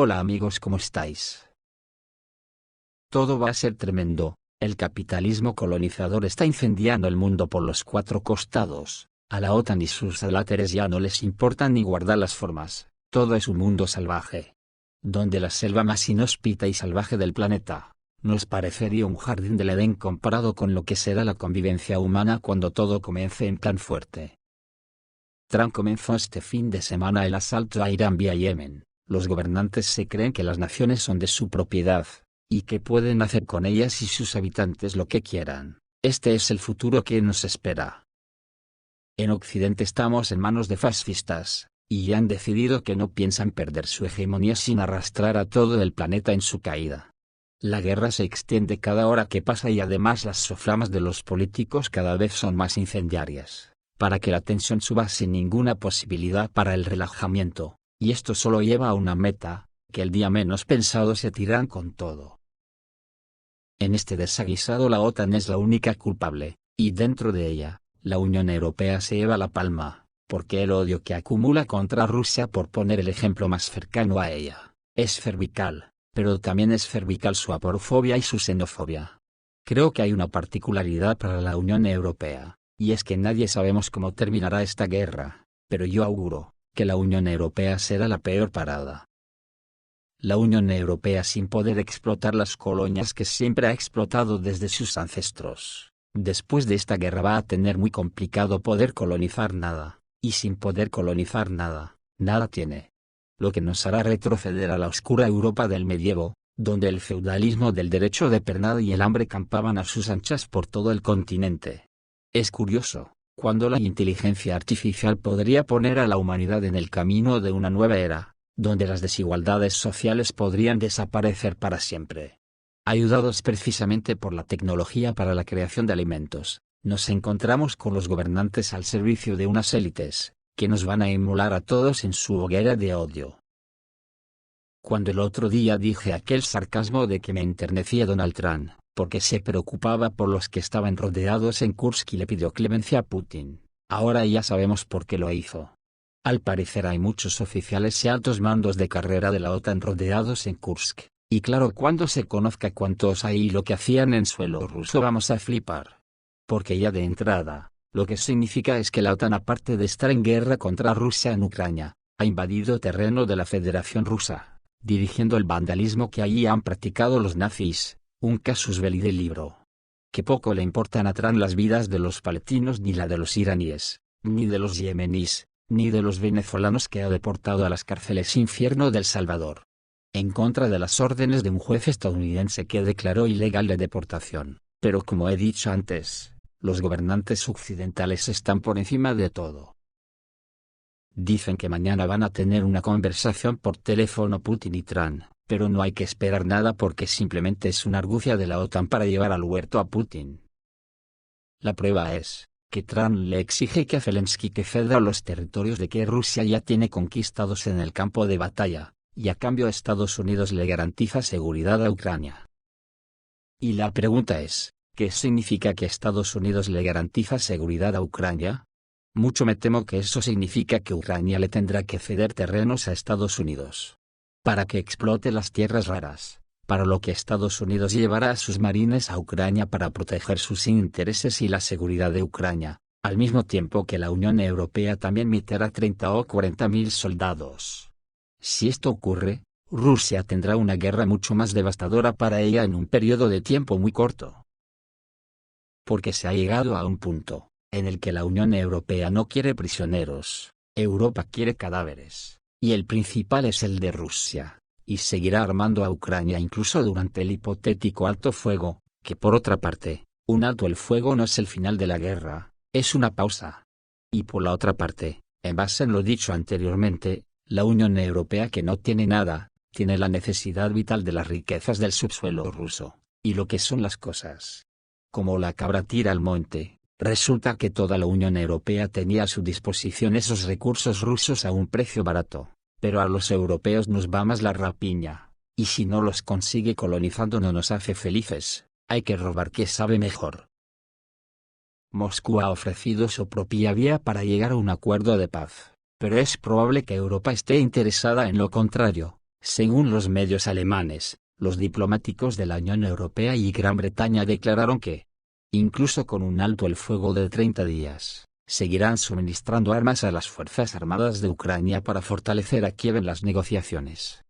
Hola amigos, ¿cómo estáis? Todo va a ser tremendo. El capitalismo colonizador está incendiando el mundo por los cuatro costados. A la OTAN y sus satélites ya no les importa ni guardar las formas. Todo es un mundo salvaje. Donde la selva más inhóspita y salvaje del planeta nos parecería un jardín del Edén comparado con lo que será la convivencia humana cuando todo comience en plan fuerte. Trump comenzó este fin de semana el asalto a Irán vía Yemen. Los gobernantes se creen que las naciones son de su propiedad, y que pueden hacer con ellas y sus habitantes lo que quieran. Este es el futuro que nos espera. En Occidente estamos en manos de fascistas, y han decidido que no piensan perder su hegemonía sin arrastrar a todo el planeta en su caída. La guerra se extiende cada hora que pasa y además las soflamas de los políticos cada vez son más incendiarias, para que la tensión suba sin ninguna posibilidad para el relajamiento. Y esto solo lleva a una meta, que el día menos pensado se tiran con todo. En este desaguisado la OTAN es la única culpable, y dentro de ella, la Unión Europea se lleva la palma, porque el odio que acumula contra Rusia, por poner el ejemplo más cercano a ella, es cervical, pero también es cervical su aporofobia y su xenofobia. Creo que hay una particularidad para la Unión Europea, y es que nadie sabemos cómo terminará esta guerra, pero yo auguro que la Unión Europea será la peor parada. La Unión Europea sin poder explotar las colonias que siempre ha explotado desde sus ancestros. Después de esta guerra va a tener muy complicado poder colonizar nada, y sin poder colonizar nada, nada tiene. Lo que nos hará retroceder a la oscura Europa del medievo, donde el feudalismo del derecho de pernada y el hambre campaban a sus anchas por todo el continente. Es curioso, cuando la inteligencia artificial podría poner a la humanidad en el camino de una nueva era, donde las desigualdades sociales podrían desaparecer para siempre. Ayudados precisamente por la tecnología para la creación de alimentos, nos encontramos con los gobernantes al servicio de unas élites, que nos van a inmolar a todos en su hoguera de odio. Cuando el otro día dije aquel sarcasmo de que me enternecía Donald Trump, porque se preocupaba por los que estaban rodeados en Kursk y le pidió clemencia a Putin, ahora ya sabemos por qué lo hizo. Al parecer hay muchos oficiales y altos mandos de carrera de la OTAN rodeados en Kursk, y claro, cuando se conozca cuántos hay y lo que hacían en suelo ruso vamos a flipar. Porque ya de entrada, lo que significa es que la OTAN, aparte de estar en guerra contra Rusia en Ucrania, ha invadido terreno de la Federación Rusa, dirigiendo el vandalismo que allí han practicado los nazis, un casus belli del libro. Que poco le importan a Trump las vidas de los palestinos ni la de los iraníes, ni de los yemeníes, ni de los venezolanos que ha deportado a las cárceles infierno del Salvador. En contra de las órdenes de un juez estadounidense que declaró ilegal la deportación, pero como he dicho antes, los gobernantes occidentales están por encima de todo. Dicen que mañana van a tener una conversación por teléfono Putin y Trump, pero no hay que esperar nada porque simplemente es una argucia de la OTAN para llevar al huerto a Putin. La prueba es que Trump le exige que a Zelensky que ceda los territorios de que Rusia ya tiene conquistados en el campo de batalla, y a cambio Estados Unidos le garantiza seguridad a Ucrania. Y la pregunta es, ¿qué significa que Estados Unidos le garantiza seguridad a Ucrania? Mucho me temo que eso significa que Ucrania le tendrá que ceder terrenos a Estados Unidos, para que explote las tierras raras, para lo que Estados Unidos llevará a sus marines a Ucrania para proteger sus intereses y la seguridad de Ucrania, al mismo tiempo que la Unión Europea también meterá 30 o 40 mil soldados. Si esto ocurre, Rusia tendrá una guerra mucho más devastadora para ella en un periodo de tiempo muy corto. Porque se ha llegado a un punto en el que la Unión Europea no quiere prisioneros, Europa quiere cadáveres, y el principal es el de Rusia, y seguirá armando a Ucrania incluso durante el hipotético alto fuego, que por otra parte, un alto el fuego no es el final de la guerra, es una pausa. Y por la otra parte, en base en lo dicho anteriormente, la Unión Europea que no tiene nada, tiene la necesidad vital de las riquezas del subsuelo ruso, y lo que son las cosas. Como la cabra tira al monte. Resulta que toda la Unión Europea tenía a su disposición esos recursos rusos a un precio barato, pero a los europeos nos va más la rapiña, y si no los consigue colonizando no nos hace felices, hay que robar que sabe mejor. Moscú ha ofrecido su propia vía para llegar a un acuerdo de paz, pero es probable que Europa esté interesada en lo contrario, Según los medios alemanes, los diplomáticos de la Unión Europea y Gran Bretaña declararon que, incluso con un alto el fuego de 30 días, seguirán suministrando armas a las Fuerzas Armadas de Ucrania para fortalecer a Kiev en las negociaciones.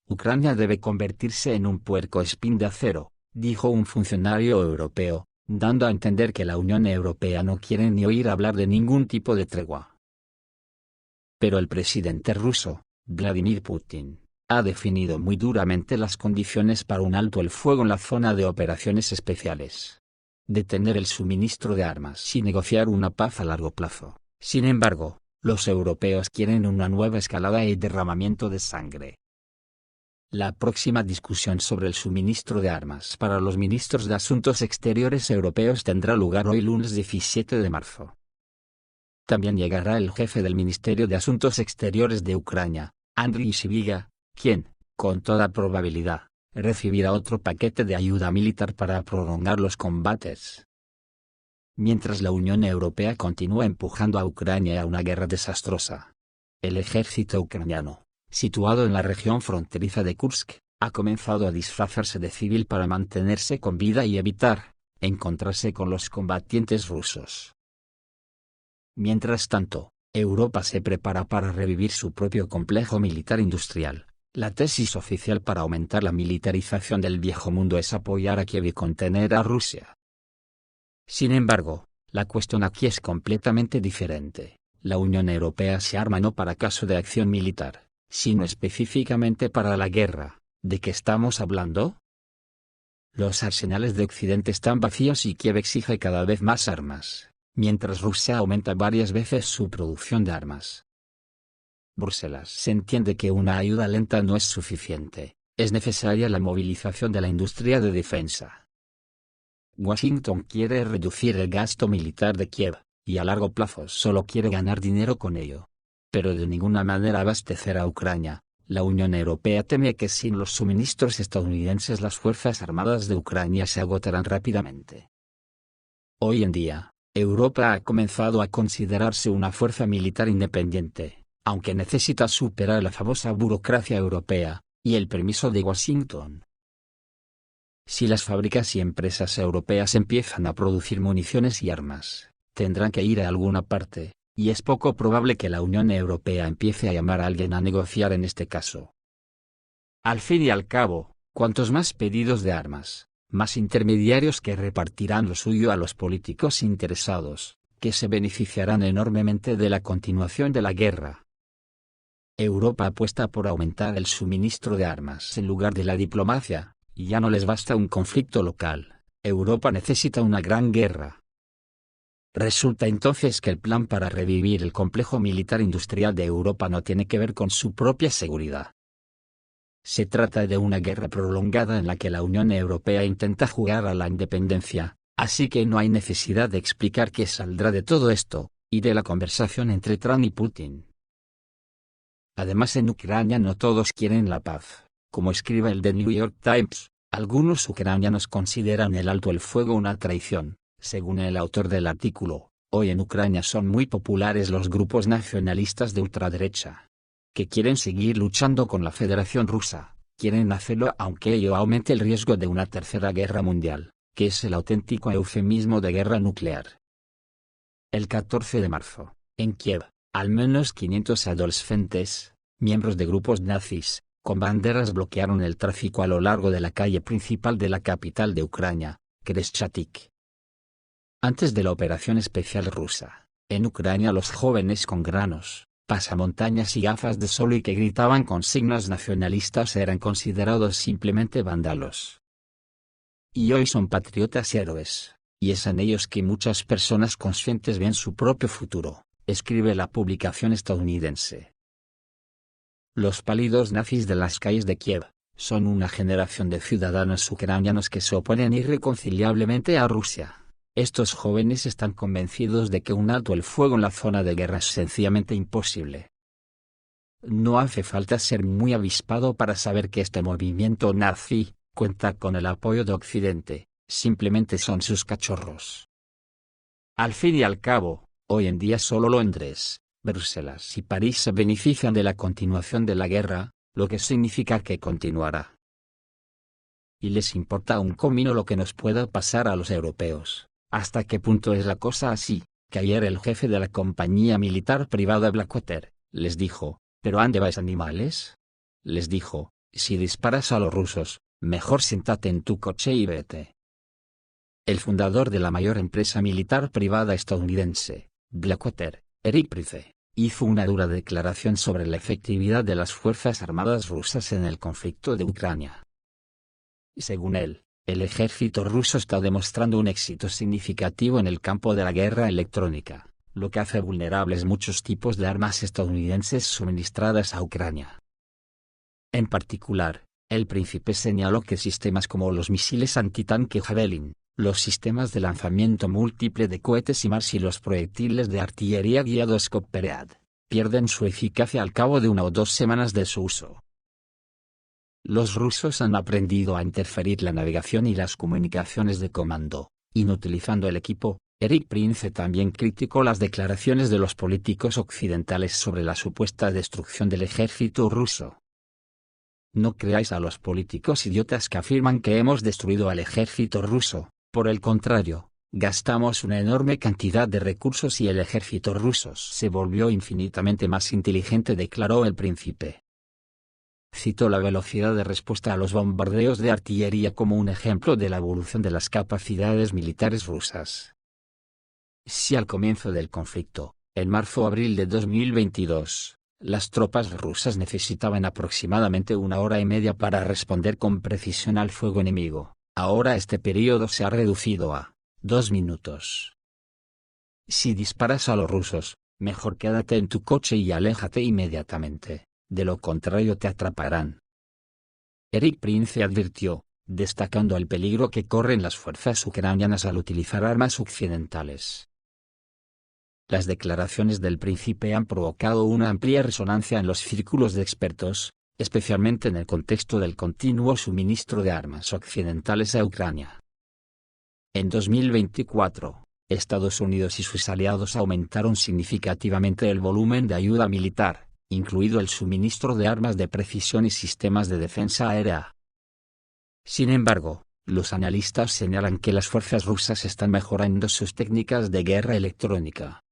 Ucrania debe convertirse en un puercoespín de acero, dijo un funcionario europeo, dando a entender que la Unión Europea no quiere ni oír hablar de ningún tipo de tregua. Pero el presidente ruso, Vladimir Putin, ha definido muy duramente las condiciones para un alto el fuego en la zona de operaciones especiales. Detener el suministro de armas y negociar una paz a largo plazo. Sin embargo, los europeos quieren una nueva escalada y derramamiento de sangre. La próxima discusión sobre el suministro de armas para los ministros de Asuntos Exteriores europeos tendrá lugar hoy lunes 17 de marzo. También llegará el jefe del Ministerio de Asuntos Exteriores de Ucrania, Andriy Sybiga, quien, con toda probabilidad, recibirá otro paquete de ayuda militar para prolongar los combates. Mientras la Unión Europea continúa empujando a Ucrania a una guerra desastrosa, el ejército ucraniano, situado en la región fronteriza de Kursk, ha comenzado a disfrazarse de civil para mantenerse con vida y evitar encontrarse con los combatientes rusos. Mientras tanto, Europa se prepara para revivir su propio complejo militar industrial. La tesis oficial para aumentar la militarización del viejo mundo es apoyar a Kiev y contener a Rusia. Sin embargo, la cuestión aquí es completamente diferente. La Unión Europea se arma no para caso de acción militar, sino específicamente para la guerra. ¿De qué estamos hablando? Los arsenales de Occidente están vacíos y Kiev exige cada vez más armas, mientras Rusia aumenta varias veces su producción de armas. Bruselas se entiende que una ayuda lenta no es suficiente, es necesaria la movilización de la industria de defensa. Washington quiere reducir el gasto militar de Kiev, y a largo plazo solo quiere ganar dinero con ello. Pero de ninguna manera abastecer a Ucrania. La Unión Europea teme que sin los suministros estadounidenses las Fuerzas Armadas de Ucrania se agotarán rápidamente. Hoy en día, Europa ha comenzado a considerarse una fuerza militar independiente, aunque necesita superar la famosa burocracia europea, y el permiso de Washington. Si las fábricas y empresas europeas empiezan a producir municiones y armas, tendrán que ir a alguna parte, y es poco probable que la Unión Europea empiece a llamar a alguien a negociar en este caso. Al fin y al cabo, cuantos más pedidos de armas, más intermediarios que repartirán lo suyo a los políticos interesados, que se beneficiarán enormemente de la continuación de la guerra. Europa apuesta por aumentar el suministro de armas en lugar de la diplomacia, y ya no les basta un conflicto local, Europa necesita una gran guerra. Resulta entonces que el plan para revivir el complejo militar industrial de Europa no tiene que ver con su propia seguridad. Se trata de una guerra prolongada en la que la Unión Europea intenta jugar a la independencia, así que no hay necesidad de explicar qué saldrá de todo esto, y de la conversación entre Trump y Putin. Además, en Ucrania no todos quieren la paz, como escribe el The New York Times, algunos ucranianos consideran el alto el fuego una traición. Según el autor del artículo, hoy en Ucrania son muy populares los grupos nacionalistas de ultraderecha, que quieren seguir luchando con la Federación Rusa, quieren hacerlo aunque ello aumente el riesgo de una tercera guerra mundial, que es el auténtico eufemismo de guerra nuclear. El 14 de marzo, en Kiev, al menos 500 adolescentes, miembros de grupos nazis, con banderas bloquearon el tráfico a lo largo de la calle principal de la capital de Ucrania, Kreshchatik. Antes de la operación especial rusa, en Ucrania los jóvenes con granos, pasamontañas y gafas de sol y que gritaban consignas nacionalistas eran considerados simplemente vándalos. Y hoy son patriotas y héroes, y es en ellos que muchas personas conscientes ven su propio futuro, escribe la publicación estadounidense. Los pálidos nazis de las calles de Kiev son una generación de ciudadanos ucranianos que se oponen irreconciliablemente a Rusia. Estos jóvenes están convencidos de que un alto el fuego en la zona de guerra es sencillamente imposible. No hace falta ser muy avispado para saber que este movimiento nazi cuenta con el apoyo de Occidente, simplemente son sus cachorros. Al fin y al cabo, hoy en día solo Londres, Bruselas y París se benefician de la continuación de la guerra, lo que significa que continuará. Y les importa un comino lo que nos pueda pasar a los europeos. ¿Hasta qué punto es la cosa así? Que ayer el jefe de la compañía militar privada Blackwater les dijo: ¿pero ande vais animales? Les dijo: si disparas a los rusos, mejor siéntate en tu coche y vete. El fundador de la mayor empresa militar privada estadounidense, Blackwater, Eric Prince, hizo una dura declaración sobre la efectividad de las Fuerzas Armadas rusas en el conflicto de Ucrania. Según él, el ejército ruso está demostrando un éxito significativo en el campo de la guerra electrónica, lo que hace vulnerables muchos tipos de armas estadounidenses suministradas a Ucrania. En particular, el príncipe señaló que sistemas como los misiles antitanque Javelin, los sistemas de lanzamiento múltiple de cohetes HIMARS y los proyectiles de artillería guiados Copperhead, pierden su eficacia al cabo de 1 o 2 semanas de su uso. Los rusos han aprendido a interferir la navegación y las comunicaciones de comando, inutilizando el equipo. Eric Prince también criticó las declaraciones de los políticos occidentales sobre la supuesta destrucción del ejército ruso. No creáis a los políticos idiotas que afirman que hemos destruido al ejército ruso, por el contrario, gastamos una enorme cantidad de recursos y el ejército ruso se volvió infinitamente más inteligente, declaró el príncipe. Citó la velocidad de respuesta a los bombardeos de artillería como un ejemplo de la evolución de las capacidades militares rusas. Si al comienzo del conflicto, en marzo-abril de 2022, las tropas rusas necesitaban aproximadamente 1 hora y media para responder con precisión al fuego enemigo, ahora este periodo se ha reducido a 2 minutos. Si disparas a los rusos, mejor quédate en tu coche y aléjate inmediatamente. De lo contrario te atraparán. Eric Prince advirtió, destacando el peligro que corren las fuerzas ucranianas al utilizar armas occidentales. Las declaraciones del príncipe han provocado una amplia resonancia en los círculos de expertos, especialmente en el contexto del continuo suministro de armas occidentales a Ucrania. En 2024, Estados Unidos y sus aliados aumentaron significativamente el volumen de ayuda militar, incluido el suministro de armas de precisión y sistemas de defensa aérea. Sin embargo, los analistas señalan que las fuerzas rusas están mejorando sus técnicas de guerra electrónica.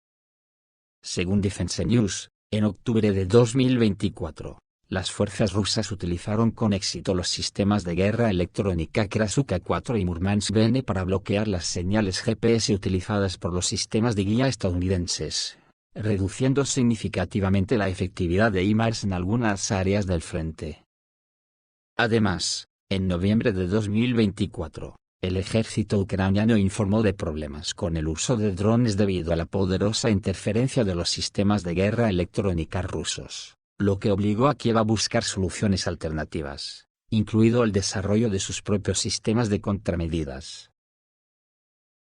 Según Defense News, en octubre de 2024, las fuerzas rusas utilizaron con éxito los sistemas de guerra electrónica Krasukha-4 y Murmansk-VN para bloquear las señales GPS utilizadas por los sistemas de guía estadounidenses, reduciendo significativamente la efectividad de HIMARS en algunas áreas del frente. Además, en noviembre de 2024, el ejército ucraniano informó de problemas con el uso de drones debido a la poderosa interferencia de los sistemas de guerra electrónica rusos, lo que obligó a Kiev a buscar soluciones alternativas, incluido el desarrollo de sus propios sistemas de contramedidas.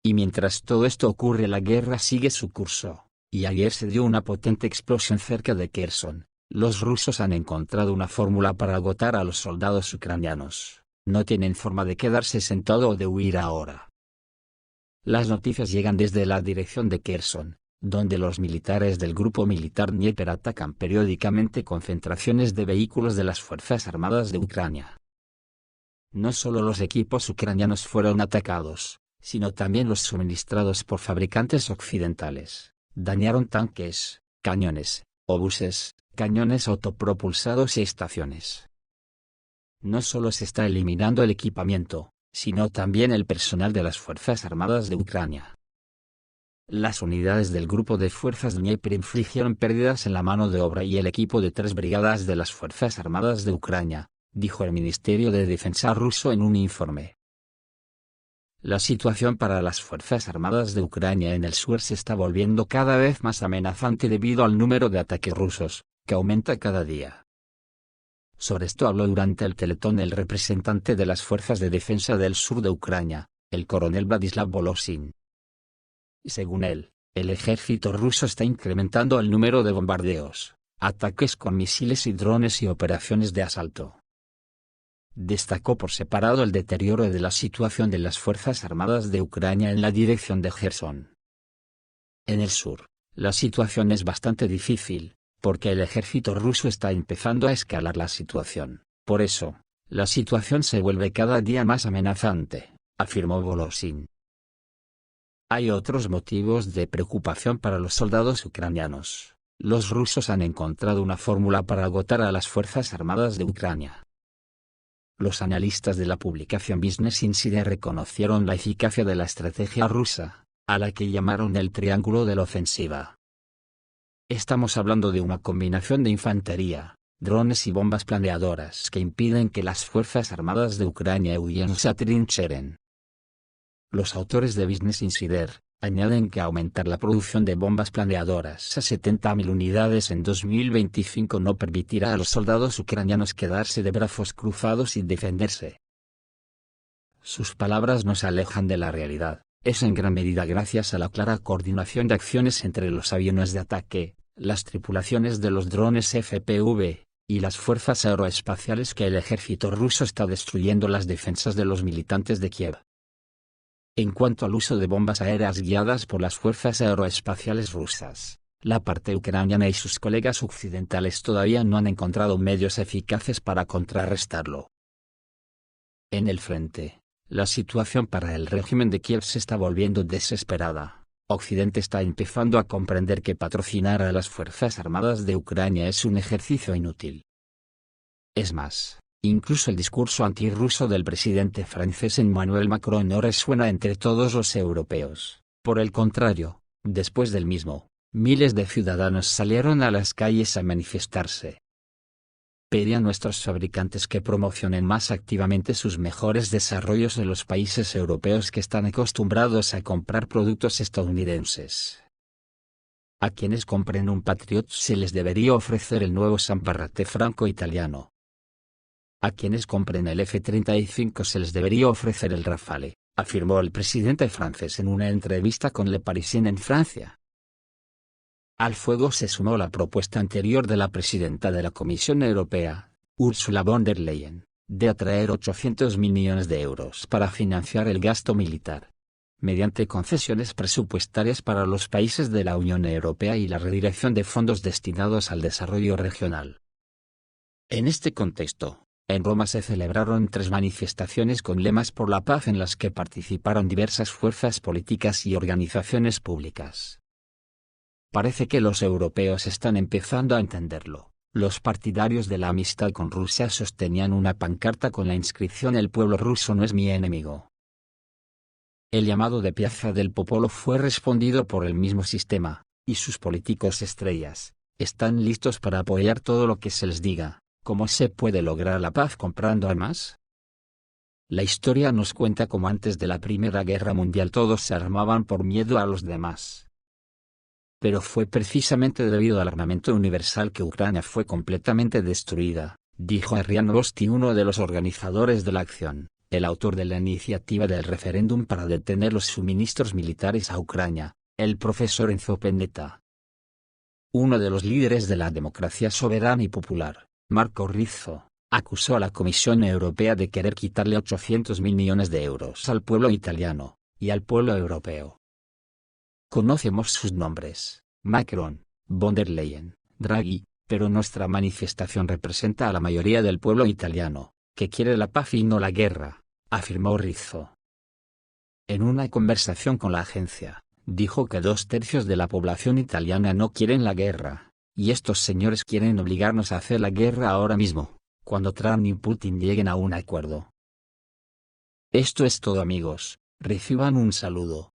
Y mientras todo esto ocurre, la guerra sigue su curso. Y ayer se dio una potente explosión cerca de Kherson. Los rusos han encontrado una fórmula para agotar a los soldados ucranianos. No tienen forma de quedarse sentado o de huir ahora. Las noticias llegan desde la dirección de Kherson, donde los militares del grupo militar Dnieper atacan periódicamente concentraciones de vehículos de las Fuerzas Armadas de Ucrania. No solo los equipos ucranianos fueron atacados, sino también los suministrados por fabricantes occidentales. Dañaron tanques, cañones, obuses, cañones autopropulsados y estaciones. No solo se está eliminando el equipamiento, sino también el personal de las Fuerzas Armadas de Ucrania. Las unidades del grupo de fuerzas Dnieper infligieron pérdidas en la mano de obra y el equipo de 3 brigadas de las Fuerzas Armadas de Ucrania, dijo el Ministerio de Defensa ruso en un informe. La situación para las Fuerzas Armadas de Ucrania en el sur se está volviendo cada vez más amenazante debido al número de ataques rusos, que aumenta cada día. Sobre esto habló durante el teletón el representante de las Fuerzas de Defensa del Sur de Ucrania, el coronel Vladislav Voloshin. Según él, el ejército ruso está incrementando el número de bombardeos, ataques con misiles y drones y operaciones de asalto. Destacó por separado el deterioro de la situación de las Fuerzas Armadas de Ucrania en la dirección de Kherson. En el sur, la situación es bastante difícil, porque el ejército ruso está empezando a escalar la situación. Por eso, la situación se vuelve cada día más amenazante, afirmó Voloshin. Hay otros motivos de preocupación para los soldados ucranianos. Los rusos han encontrado una fórmula para agotar a las Fuerzas Armadas de Ucrania. Los analistas de la publicación Business Insider reconocieron la eficacia de la estrategia rusa, a la que llamaron el triángulo de la ofensiva. Estamos hablando de una combinación de infantería, drones y bombas planeadoras que impiden que las Fuerzas Armadas de Ucrania huyan o se atrincheren. Los autores de Business Insider añaden que aumentar la producción de bombas planeadoras a 70.000 unidades en 2025 no permitirá a los soldados ucranianos quedarse de brazos cruzados y defenderse. Sus palabras nos alejan de la realidad. Es en gran medida gracias a la clara coordinación de acciones entre los aviones de ataque, las tripulaciones de los drones FPV, y las fuerzas aeroespaciales que el ejército ruso está destruyendo las defensas de los militantes de Kiev. En cuanto al uso de bombas aéreas guiadas por las fuerzas aeroespaciales rusas, la parte ucraniana y sus colegas occidentales todavía no han encontrado medios eficaces para contrarrestarlo. En el frente, la situación para el régimen de Kiev se está volviendo desesperada. Occidente está empezando a comprender que patrocinar a las Fuerzas Armadas de Ucrania es un ejercicio inútil. Es más, incluso el discurso antirruso del presidente francés Emmanuel Macron no resuena entre todos los europeos. Por el contrario, después del mismo, miles de ciudadanos salieron a las calles a manifestarse. Pedí a nuestros fabricantes que promocionen más activamente sus mejores desarrollos en los países europeos que están acostumbrados a comprar productos estadounidenses. A quienes compren un Patriot se les debería ofrecer el nuevo Samparrate franco-italiano. A quienes compren el F-35 se les debería ofrecer el Rafale, afirmó el presidente francés en una entrevista con Le Parisien en Francia. Al fuego se sumó la propuesta anterior de la presidenta de la Comisión Europea, Ursula von der Leyen, de atraer 800.000 millones de euros para financiar el gasto militar, mediante concesiones presupuestarias para los países de la Unión Europea y la redirección de fondos destinados al desarrollo regional. En este contexto, en Roma se celebraron 3 manifestaciones con lemas por la paz en las que participaron diversas fuerzas políticas y organizaciones públicas. Parece que los europeos están empezando a entenderlo. Los partidarios de la amistad con Rusia sostenían una pancarta con la inscripción «El pueblo ruso no es mi enemigo». El llamado de Piazza del Popolo fue respondido por el mismo sistema, y sus políticos estrellas están listos para apoyar todo lo que se les diga. ¿Cómo se puede lograr la paz comprando armas? La historia nos cuenta cómo antes de la Primera Guerra Mundial todos se armaban por miedo a los demás. Pero fue precisamente debido al armamento universal que Ucrania fue completamente destruida, dijo Arian Osti, uno de los organizadores de la acción, el autor de la iniciativa del referéndum para detener los suministros militares a Ucrania, el profesor Enzo Pennetta. Uno de los líderes de la democracia soberana y popular, Marco Rizzo, acusó a la Comisión Europea de querer quitarle 800.000 millones de euros al pueblo italiano, y al pueblo europeo. Conocemos sus nombres, Macron, von der Leyen, Draghi, pero nuestra manifestación representa a la mayoría del pueblo italiano, que quiere la paz y no la guerra, afirmó Rizzo. En una conversación con la agencia, dijo que 2/3 de la población italiana no quieren la guerra, y estos señores quieren obligarnos a hacer la guerra ahora mismo, cuando Trump y Putin lleguen a un acuerdo. Esto es todo, amigos, reciban un saludo.